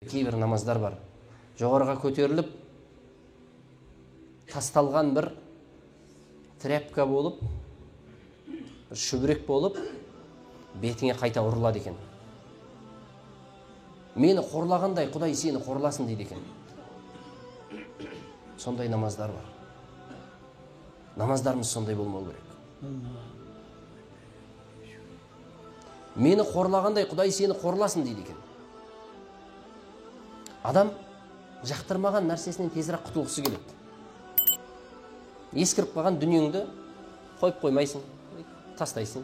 Кейбір намаздар бар. Жоғарыға көтеріліп, тасталған бір тряпка болып, бір шүбірек болып, бетіңе қайта ұрылады екен. Мені қорлағандай, Құдай сені қорласын дейді екен. Сондай намаздар бар. Намаздарымыз сондай болмау керек. Мені қорлағандай, Құдай сені қорласын дейді екен. Адам жақтырмаған нәрсесінен тезірек құтылғысы келеді. Ескіріп қалған дүниеңді қойып қоймайсың, тастайсың.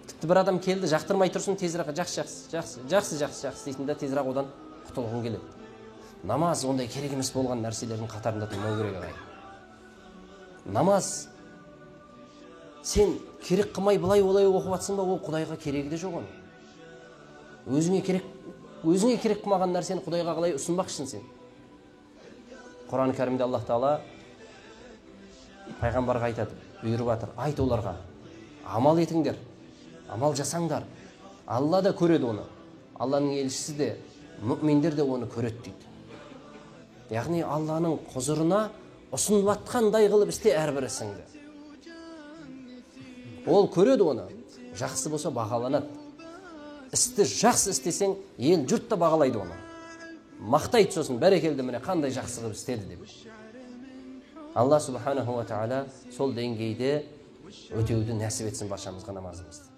Тіпті бір адам келді, жақтырмай тұрсын, тезірек жақсы дейсің да, тезірек одан құтылғың келеді. Намаз ондай керек емес болған нәрселердің қатарында тұрмау керек ағайын. Намаз сен керек қылмай былай оқып жатсың ба, ол Құдайға керегі де жоқ оның. Өзіңе керек қылмаған нәрсені Құдайға қалай ұсынбақшысың сен? Құран кәрімде Аллах Тағала пайғамбарға айтады, бұйырып жатыр, айт оларға, амал етіңдер, амал жасаңдар. Алла да көреді оны. Алланың елшісі де, мүминдер де оны көреді дейді. Яғни Алланың құзырына ұсынып жатқандай қылып істе әрбір ісіңді. Ол көреді оны. Жақсы болса бағаланады. Істі жақсы істесең, ел жұрт та бағалайды оны. Мақтайды сосын, бәрекелді, міне қандай жақсы қылып істеді деп. Алла субханаху ва тағала сол деңгейде өтеуді нәсіп етсін баршамызға намазымызды.